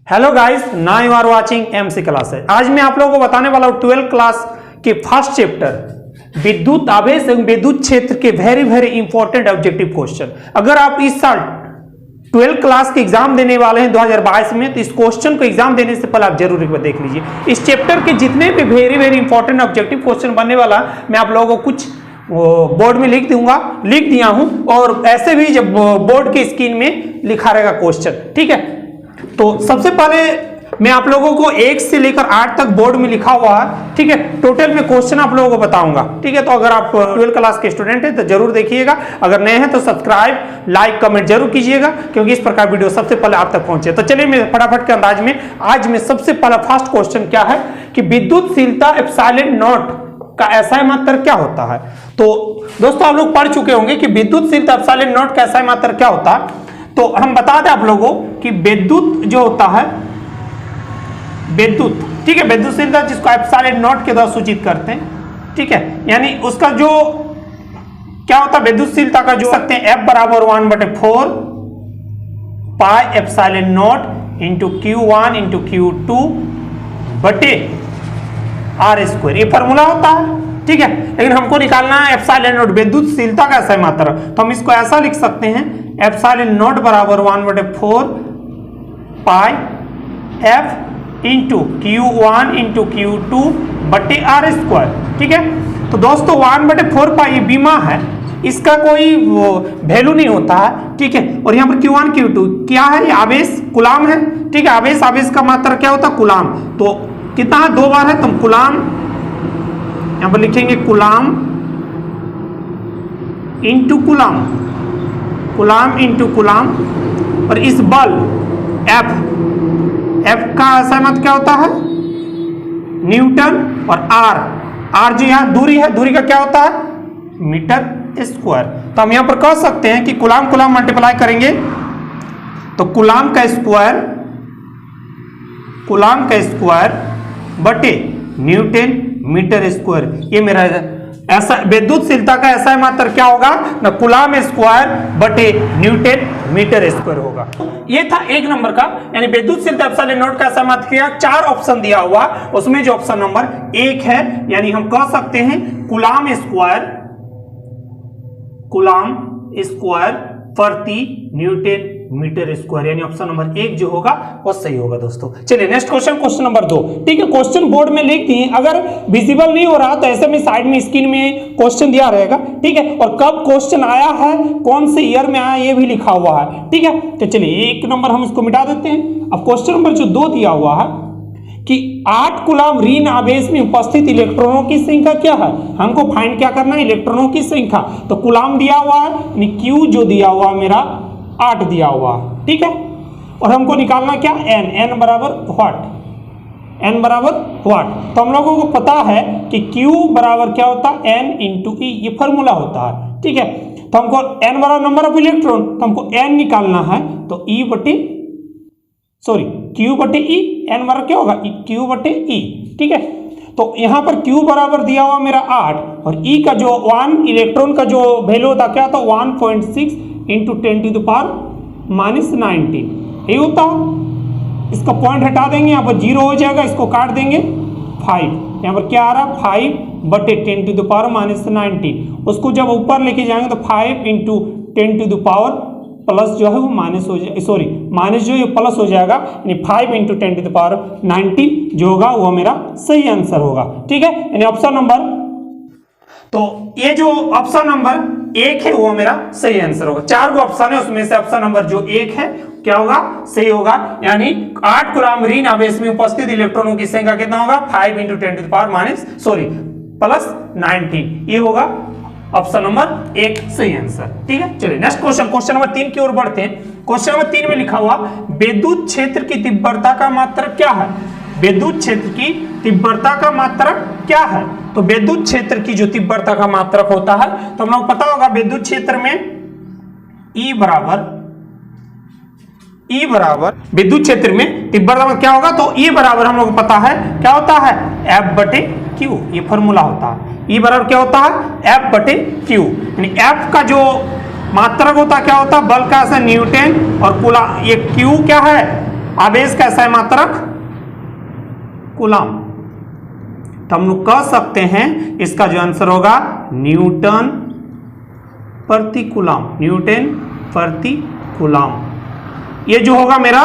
Hello guys, now you are watching MC classes. आज मैं आप लोगों को बताने वाला हूँ 12th क्लास के फर्स्ट चैप्टर विद्युत आवेश एवं विद्युत क्षेत्र के वेरी इंपॉर्टेंट ऑब्जेक्टिव क्वेश्चन। अगर आप इस साल 12th क्लास के एग्जाम देने वाले हैं 2022 में, तो इस क्वेश्चन को एग्जाम देने से पहले आप जरूर एक बार देख लीजिए। इस चैप्टर के जितने भी वेरी इंपॉर्टेंट ऑब्जेक्टिव क्वेश्चन बनने वाला मैं आप लोगों को कुछ बोर्ड में लिख दिया हूं, और ऐसे भी जब बोर्ड की स्क्रीन में लिखा रहेगा क्वेश्चन, ठीक है। तो सबसे पहले मैं आप लोगों को 1 से लेकर 8 तक बोर्ड में लिखा हुआ है, ठीक है। टोटल में क्वेश्चन आप लोगों को बताऊंगा, ठीक है। तो अगर आप 12th क्लास के स्टूडेंट हैं तो जरूर देखिएगा। अगर नए हैं तो सब्सक्राइब, लाइक, कमेंट जरूर कीजिएगा, क्योंकि इस प्रकार वीडियो सबसे पहले आप तक पहुंचे। तो चलिए मैं फटाफट के अंदाज में आज में सबसे पहला फर्स्ट क्वेश्चन क्या है कि विद्युतशीलता एप्सिलॉन नॉट का SI मात्रक क्या होता है। तो दोस्तों आप लोग पढ़ चुके होंगे कि विद्युतशीलता एप्सिलॉन नॉट का SI मात्रक क्या होता है। तो हम बता दें आप लोगों कि विद्युत जो होता है, विद्युत, ठीक है, विद्युतशीलता जिसको एप्सिलॉन नॉट के द्वारा सूचित करते हैं, ठीक है। यानी उसका जो क्या होता है विद्युतशीलता का जो सकते हैं F बराबर 1/4 pi epsilon not into Q1 into Q2 बटे R², ये फॉर्मूला होता है, ठीक है। लेकिन हमको निकालना है एप्सिलॉन नॉट विद्युतशीलता का SI मात्रक। तो हम इसको ऐसा लिख सकते हैं एप्सिलॉन नॉट बराबर 1/4 पाई F into Q1 into Q2 बटे R², ठीक है। तो दोस्तों 1/4 पाई बीमा है, इसका कोई वैल्यू नहीं होता है, ठीक है। और यहाँ पर Q1 Q2 क्या है, ये आवेश कुलाम है, ठीक है। आवेश का मात्रक क्या होता है, कुलाम। तो कितना है, 2 बार है, तो कुलाम यहां पर लिखेंगे, कुलाम इंटू कुलाम, कुलाम इंटू कुलाम। और इस बल F का SI मात्रक क्या होता है, न्यूटन। और R जो यहां दूरी है, दूरी का क्या होता है, मीटर स्क्वायर। तो हम यहां पर कह सकते हैं कि कुलाम मल्टीप्लाई करेंगे तो कुलाम का स्क्वायर बटे न्यूटन मीटर स्क्वायर, ये मेरा ऐसा विद्युतशीलता का SI मात्रक क्या होगा ना, कुलाम स्क्वायर बटे न्यूटन मीटर स्क्वायर होगा। ये था 1 नंबर का, यानी विद्युतशीलता एप्सिलॉन नॉट का SI मात्रक क्या, 4 ऑप्शन दिया हुआ, उसमें जो ऑप्शन नंबर 1 है, यानी हम कह सकते हैं कुलाम स्क्वायर प्रति न्यूटन मीटर स्क्वायर, यानी ऑप्शन नंबर 1 जो होगा वो सही होगा दोस्तों। चलिए नेक्स्ट क्वेश्चन नंबर 2, ठीक है। क्वेश्चन बोर्ड में लिख दिए, अगर विजिबल नहीं हो रहा तो ऐसे में साइड में स्क्रीन में क्वेश्चन दिया रहेगा, ठीक है। और कब क्वेश्चन आया है, कौन से ईयर में आया, ये भी लिखा हुआ है, ठीक है। तो चलिए 1 नंबर हम इसको मिटा देते हैं। अब क्वेश्चन नंबर जो 2 दिया हुआ है कि 8 कूलम ऋण आवेश में उपस्थित इलेक्ट्रॉनों की संख्या क्या है, हमको फाइंड क्या करना है, इलेक्ट्रॉनों की संख्या। तो कूलम दिया हुआ है, यानी Q जो दिया हुआ मेरा 8 दिया हुआ, ठीक है। और हमको निकालना क्या, n बराबर व्हाट। तो हम लोगों को पता है कि Q बराबर क्या होता है, n इंटू E, ये फॉर्मूला होता है, ठीक है। तो हमको n बराबर नंबर ऑफ इलेक्ट्रॉन, तो हमको n निकालना है, तो Q बटे E, n बराबर क्या होगा, Q बटे E, ठीक है। तो यहाँ पर Q बराबर दिया हुआ मेरा 8, और E का जो 1 इलेक्ट्रॉन का जो वैल्यू होता क्या था, 1.6 इंटू 10⁻⁹, यही होता है। इसका पॉइंट हटा देंगे, यहाँ पर 0 हो जाएगा, इसको काट देंगे 5, यहाँ पर क्या आ रहा है 5 बटे 10⁻⁹। उसको जब ऊपर लेके जाएंगे तो 5 इंटू 10 प्लस जो है वो माइनस हो जाए, माइनस जो ये प्लस हो जाएगा, यानी 5 इंटू 10⁻⁹ जो होगा वो मेरा सही आंसर होगा, ठीक है। यानी ऑप्शन नंबर, तो ये जो ऑप्शन नंबर 1 है वो मेरा सही आंसर होगा। 4 गो ऑप्शन है, उसमें से ऑप्शन नंबर जो 1 है क्या होगा, सही होगा। यानी 8 कूलम ऋण आवेश में उपस्थित इलेक्ट्रॉनों की संख्या कितना होगा, 5 इंटू 10⁻⁻⁹, प्लस 19, ये होगा ऑप्शन नंबर 1 सही आंसर, ठीक है। चलिए नेक्स्ट क्वेश्चन नंबर 3 की ओर बढ़ते हैं। क्वेश्चन नंबर 3 में लिखा हुआ विद्युत क्षेत्र की तीव्रता का मात्रक क्या है, विद्युत क्षेत्र की तीव्रता का मात्रक क्या है। तो विद्युत क्षेत्र की जो तीव्रता का मात्रक होता है, तो हम लोग पता होगा विद्युत क्षेत्र में E बराबर विद्युत क्षेत्र में तीव्रता क्या होगा, तो E बराबर हम लोग पता है क्या होता है, F बटे Q, ये फॉर्मूला होता है। E बराबर क्या होता है, F बटे Q, यानी F का जो मात्रक होता क्या होता है, बल का न्यूटन, और ये Q क्या है, आवेश का SI मात्रक कूलम। तो हम लोग कह सकते हैं इसका जो आंसर होगा न्यूटन प्रति कूलम, न्यूटन प्रति कूलम। ये जो होगा मेरा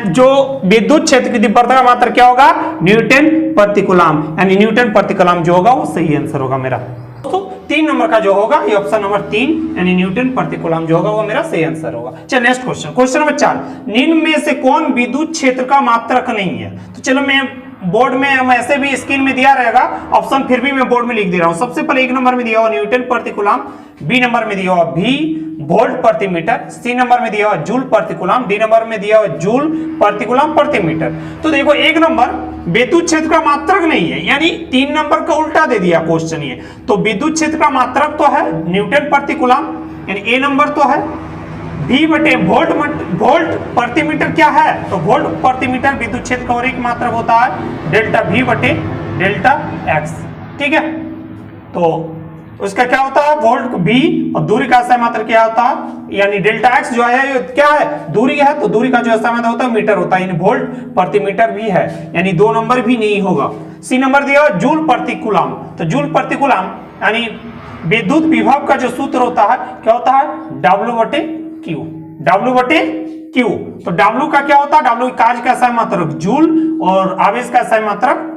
जो विद्युत क्षेत्र की तीव्रता का मात्रक क्या होगा, न्यूटन प्रति कूलम, यानी न्यूटन प्रति कूलम जो होगा वो सही आंसर होगा मेरा। तो 3 नंबर का जो होगा ये ऑप्शन नंबर 3 यानी न्यूटन प्रति कूलम जो होगा वो मेरा सही आंसर होगा। चलो नेक्स्ट क्वेश्चन, क्वेश्चन नंबर 4, निम्न में से कौन विद्युत क्षेत्र का मात्रक नहीं है। तो चलो मैं बोर्ड में ऐसे भी स्क्रीन में दिया रहेगा ऑप्शन, फिर भी मैं बोर्ड में लिख दे रहा हूं। सबसे पहले 1 नंबर में दिया हुआ न्यूटन प्रति कूलम, बी नंबर में दिया हुआ भी वोल्ट प्रति मीटर, सी नंबर में दिया हुआ जूल प्रति कूलम, डी नंबर में दिया हुआ जूल प्रति कूलम प्रति मीटर। तो देखो 1 नंबर विद्युत क्षेत्र का मात्रक नहीं है, यानी 3 नंबर का उल्टा दे दिया क्वेश्चन ये। तो विद्युत क्षेत्र का मात्रक तो है न्यूटन प्रति कूलम, यानी ए नंबर तो है। V बटे वोल्ट प्रति मीटर क्या है, तो वोल्ट प्रति मीटर विद्युत क्षेत्र का और एक मात्रक होता है डेल्टा V बटे डेल्टा x, ठीक है। तो उसका क्या होता है वोल्ट V और दूरी का SI मात्रक क्या होता है, यानी डेल्टा x जो है क्या है, दूरी है, तो दूरी का जो SI मात्रक होता है मीटर होता है, यानी वोल्ट प्रति मीटर भी है, यानी 2 नंबर भी नहीं होगा। सी नंबर दिया जूल प्रति कूलम, तो जूल प्रति कूलम यानी विद्युत विभव का जो सूत्र होता है क्या होता है, W बटे Q, W बटे Q। तो W का क्या होता है, W कार्य का SI मात्रक जूल और आवेश का SI मात्रक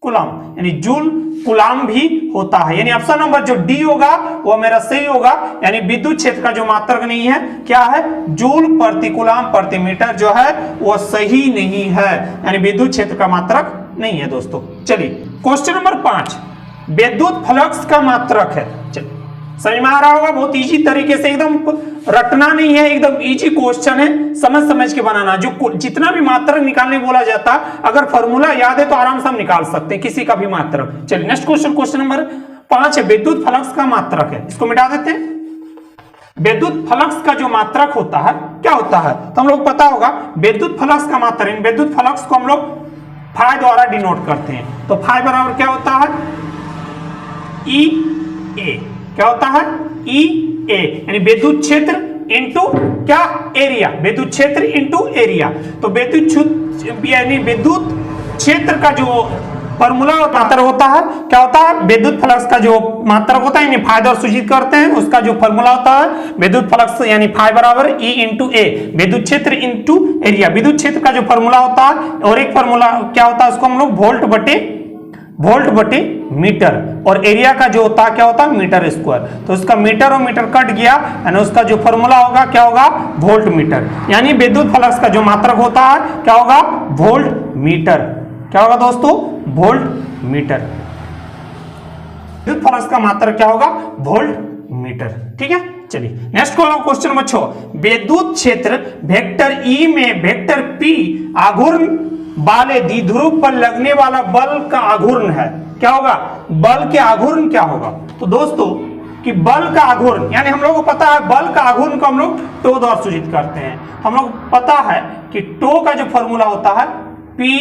कूलम, यानी जूल कूलम भी होता है, यानी ऑप्शन नंबर जो डी होगा वो मेरा सही होगा, यानी विद्युत क्षेत्र का जो मात्रक नहीं है क्या है, जूल प्रति कूलम प्रति मीटर जो है वो सही नहीं है, यानी विद्युत क्षेत्र का मात्रक नहीं है दोस्तों। चलिए क्वेश्चन नंबर 5, विद्युत फ्लक्स का मात्रक है। चलिए समझ में आ रहा होगा, बहुत इजी तरीके से, एकदम रटना नहीं है, एकदम इजी क्वेश्चन है, समझ समझ के बनाना। जो जितना भी मात्रक निकालने बोला जाता, अगर फॉर्मूला याद है तो आराम से हम निकाल सकते हैं किसी का भी मात्रक। चलिए नेक्स्ट क्वेश्चन, क्वेश्चन नंबर 5 है, विद्युत फ्लक्स का मात्रक है, इसको मिटा देते हैं। विद्युत फ्लक्स का जो मात्रक होता है क्या होता है, तो हम लोग पता होगा विद्युत फ्लक्स का मात्रक, विद्युत फ्लक्स को हम लोग फाई द्वारा डिनोट करते हैं। तो फाई बराबर क्या होता है, ई ए, क्या होता है ई ए, यानी विद्युत क्षेत्र इंटू क्या एरिया, विद्युत क्षेत्र इंटू एरिया। तो विद्युत यानी विद्युत क्षेत्र का जो फॉर्मूला मात्रक होता है क्या होता है, विद्युत फ्लक्स का जो मात्रक होता है यानी फाई द्वारा सूचित करते हैं, उसका जो फॉर्मूला होता है विद्युत फ्लक्स यानी फाई बराबर ई इंटू ए, विद्युत क्षेत्र इंटू एरिया। विद्युत क्षेत्र का जो फॉर्मूला होता है और एक फॉर्मूला क्या होता है, उसको हम लोग वोल्ट बटे मीटर, और एरिया का जो होता है क्या होता है मीटर स्क्वायर। तो उसका मीटर और मीटर कट गया, यानी उसका जो फॉर्मूला होगा क्या होगा, वोल्ट मीटर, यानी विद्युत फ्लक्स का जो मात्रक होता है क्या होगा, वोल्ट मीटर। क्या होगा दोस्तों, वोल्ट मीटर। विद्युत फ्लक्स का मात्रक क्या होगा, वोल्ट मीटर, ठीक है। चलिए नेक्स्ट क्वेश्चन नंबर 6, विद्युत क्षेत्र वेक्टर ई में वेक्टर पी आघूर्ण वाले द्विध्रुव पर लगने वाला बल का आघूर्ण है, क्या होगा, बल के आघूर्ण क्या होगा। तो दोस्तों कि बल का आघूर्ण, यानी हम लोगों को पता है बल का आघूर्ण को हम लोग टो द्वारा सूचित करते हैं। हम लोग पता है कि टो का जो फॉर्मूला होता है पी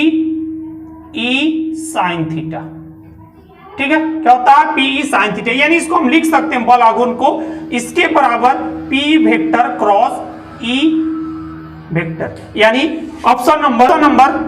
ई साइन थीटा, ठीक है, क्या होता है पी ई साइन थीटा, यानी इसको हम लिख सकते हैं बल आघूर्ण को इसके बराबर P vector cross E vector, यानी ऑप्शन नंबर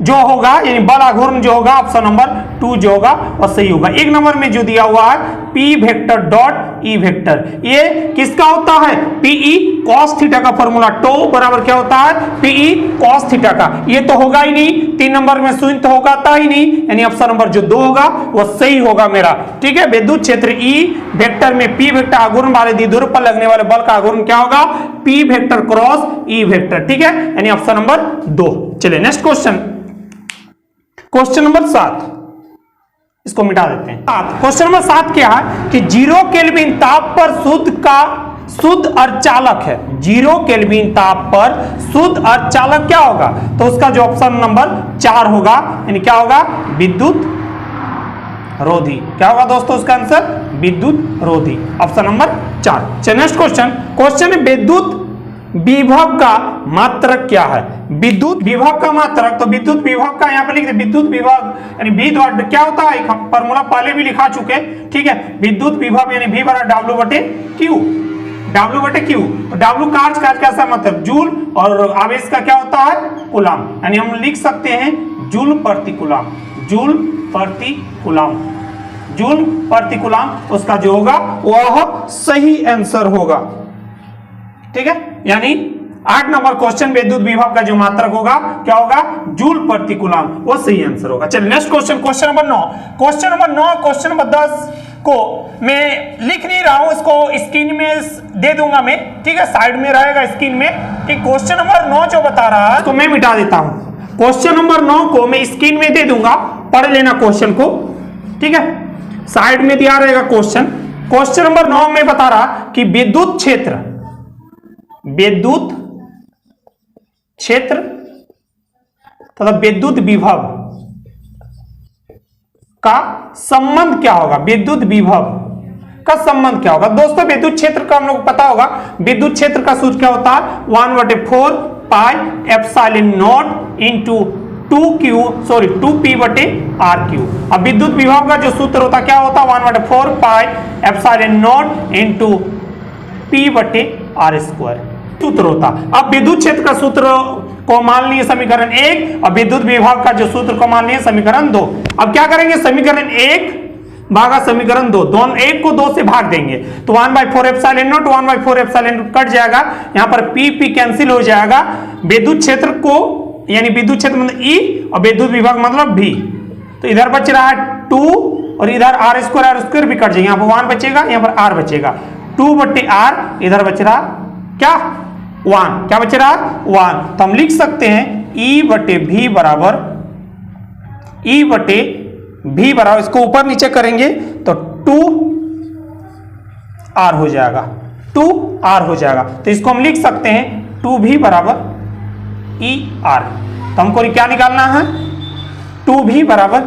जो होगा यानी बल आघूर्ण जो होगा ऑप्शन नंबर 2 जो होगा वह सही होगा। 1 नंबर में जो दिया हुआ है P vector dot E vector, ये किसका होता है, पीई कॉस थीटा का फॉर्मूला, टो बराबर क्या होता है पीई कॉस थीटा का, ये तो होगा ही नहीं, 3 नंबर में शून्य तो होगा ही नहीं, यानी ऑप्शन नंबर जो 2 होगा वो सही होगा मेरा, ठीक है। विद्युत क्षेत्र ई वेक्टर में पी वेक्टर आघूर्ण वाले द्विध्रुव पर लगने वाले बल का आघूर्ण क्या होगा, P vector cross E vector, ठीक है, यानी ऑप्शन नंबर 2। चलिए नेक्स्ट क्वेश्चन, क्वेश्चन नंबर 7, इसको मिटा देते हैं। क्वेश्चन नंबर 7 क्या है कि 0 केल्विन ताप पर शुद्ध अर्धचालक है, 0 केल्विन ताप पर शुद्ध अर्धचालक क्या होगा, तो उसका जो ऑप्शन नंबर 4 होगा, यानी क्या होगा, विद्युत रोधी। क्या होगा दोस्तों उसका आंसर, विद्युत रोधी, ऑप्शन नंबर 4। चलिए नेक्स्ट क्वेश्चन, क्वेश्चन विद्युत विभव का मात्रक क्या है, विद्युत विभव का मात्रक, तो विद्युत विभव का यहाँ पे लिख दे, विद्युत विभव यानी V द्वारा क्या होता है, फॉर्मूला पहले भी लिखा चुके, ठीक है, विद्युत विभव यानी V बराबर W बटे Q, W बटे Q। तो W कार्ज का कैसा मतलब जूल, और आवेश का क्या होता है कूलम, यानी हम लिख सकते हैं जूल प्रति कूलम, जूल प्रति कूलम, जूल प्रति कूलम उसका जो होगा वह सही आंसर होगा। ठीक है, यानी 8 नंबर क्वेश्चन विद्युत विभव का जो मात्रक होगा क्या होगा जूल प्रति कूलम, वो सही आंसर होगा। चलिए next question, question number 9, question number 9, question number 10 को मैं लिख नहीं रहा हूं, इसको स्क्रीन में दे दूंगा मैं, ठीक है, साइड में रहेगा स्क्रीन में। ठीक, क्वेश्चन नंबर 9 जो बता रहा है तो मैं मिटा देता हूं, क्वेश्चन नंबर 9 को मैं स्क्रीन में दे दूंगा, पढ़ लेना क्वेश्चन को। ठीक है, साइड में दिया रहेगा क्वेश्चन। क्वेश्चन नंबर 9 में बता रहा कि विद्युत क्षेत्र, विद्युत क्षेत्र तथा विद्युत विभव का संबंध क्या होगा, विद्युत विभव का संबंध क्या होगा। दोस्तों विद्युत क्षेत्र का हम लोग पता होगा, विद्युत क्षेत्र का सूत्र क्या होता है 1/4 pi epsilon not into 2p बटे RQ। अब विद्युत विभव का जो सूत्र होता क्या होता 1/4 pi epsilon not into P बटे R² सूत्र होता। अब विद्युत क्षेत्र का सूत्र को मान लिए समीकरण 1 और विद्युत विभव का जो सूत्र को मान लिए समीकरण 2। अब क्या करेंगे, समीकरण 1 भागा समीकरण 2, दोनों 1 को 2 से भाग देंगे तो 1/4 epsilon not 1/4 epsilon not cut जाएगा, यहां पर P कैंसिल हो जाएगा। विद्युत क्षेत्र को यानी विद्युत क्षेत्र मतलब E और विद्युत विभव मतलब V, तो इधर बच रहा है 2 और इधर R² भी कट जाएगा, यहाँ पर 1 बचेगा, यहाँ पर R बचेगा, 2 बटे R, इधर बच रहा क्या 1, क्या बच रहा 1। तो हम लिख सकते हैं E बटे V बराबर, E बटे V बराबर, इसको ऊपर नीचे करेंगे तो 2R हो जाएगा, 2R हो जाएगा। तो इसको हम लिख सकते हैं 2V बराबर ER। तो हमको क्या निकालना है 2V बराबर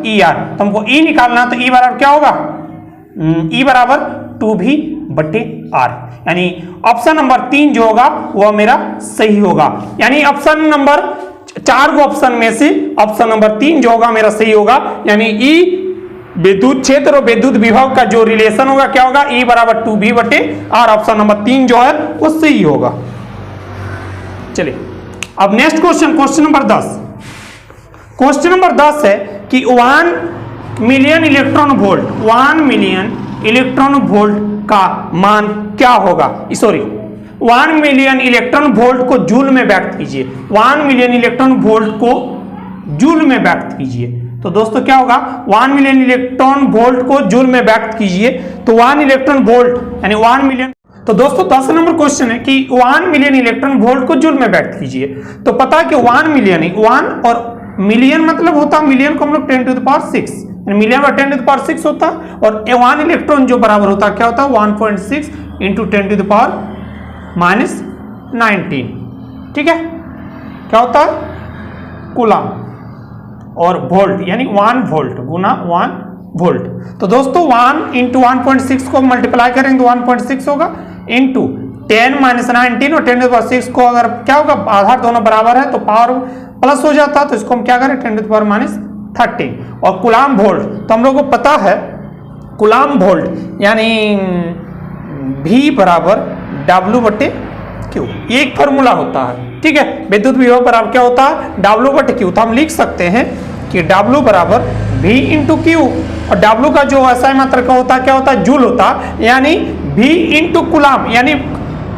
ER। तो हमको E निकालना, तो E बराबर क्या होगा E बराबर 2V बटे R, यानी ऑप्शन नंबर 3 जो होगा वह मेरा सही होगा। यानी ऑप्शन नंबर 4 को ऑप्शन में से ऑप्शन नंबर 3 जो होगा मेरा सही होगा, यानी E विद्युत क्षेत्र और विद्युत विभव का जो रिलेशन होगा क्या होगा E बराबर 2V बटे R, ऑप्शन नंबर 3 जो है वो सही होगा। चलिए अब next question, question number 10। Question number 10 है कि 1 million electron volt, 1 million electron volt का मान क्या होगा, सॉरी 1 मिलियन इलेक्ट्रॉन वोल्ट को जूल में व्यक्त कीजिए, 1 मिलियन इलेक्ट्रॉन वोल्ट को जूल में व्यक्त कीजिए। तो दोस्तों क्या होगा 1 मिलियन इलेक्ट्रॉन वोल्ट को जूल में व्यक्त कीजिए, तो 1 इलेक्ट्रॉन वोल्ट यानी 1 मिलियन। तो दोस्तों 10 नंबर क्वेश्चन है कि 1 मिलियन इलेक्ट्रॉन वोल्ट को जूल में व्यक्त कीजिए। तो पता है कि 1 मिलियन, 1 और मिलियन मतलब होता है, मिलियन को हम लोग 10⁶, मिलियन और 10⁶ होता है, और 1 इलेक्ट्रॉन जो बराबर होता है क्या होता है 1.6 इंटू 10⁻⁹। ठीक है, क्या होता है कूलम, और वोल्ट यानी 1 वोल्ट गुना 1 वोल्ट। तो दोस्तों 1 इंटू 1.6 को मल्टीप्लाई करेंगे तो 1.6 होगा, इंटू 10⁻⁹ और 10⁶ को अगर क्या होगा आधार दोनों बराबर है तो पावर प्लस हो जाता है, तो इसको हम क्या करें 10⁻⁻13। और कूलम वोल्ट तो हम लोग को पता है कूलम वोल्ट यानी V बराबर W बटे Q, ये एक फॉर्मूला होता है। ठीक है, विद्युत विभव बराबर क्या होता है W बटे Q। तो हम लिख सकते हैं कि W बराबर V इंटू Q, और W का जो SI मात्रा का होता है क्या होता है जूल होता है, यानी V इंटू कूलम, यानी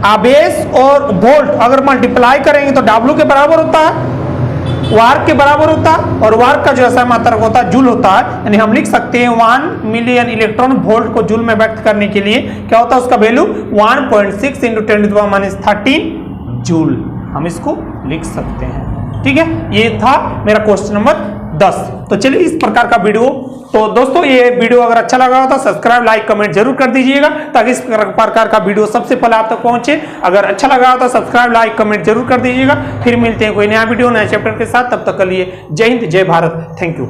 आवेश और वोल्ट अगर मल्टीप्लाई करेंगे तो W के बराबर होता है, वार्क के बराबर होता है, और वार्क का जो SI मात्रक होता है जूल होता है। यानी हम लिख सकते हैं 1 मिलियन इलेक्ट्रॉन वोल्ट को जूल में व्यक्त करने के लिए क्या होता है उसका वैल्यू 1.6 इंटू 10⁻⁻13 जूल, हम इसको लिख सकते हैं। ठीक है, ये था मेरा क्वेश्चन नंबर 10। तो चलिए इस प्रकार का वीडियो, तो दोस्तों ये वीडियो अगर अच्छा लगा हो तो सब्सक्राइब लाइक कमेंट जरूर कर दीजिएगा ताकि इस प्रकार का वीडियो सबसे पहले आप तक पहुंचे। अगर अच्छा लगा हो तो सब्सक्राइब लाइक कमेंट जरूर कर दीजिएगा। फिर मिलते हैं कोई नया वीडियो नया चैप्टर के साथ, तब तक के लिए जय हिंद जय भारत, थैंक यू।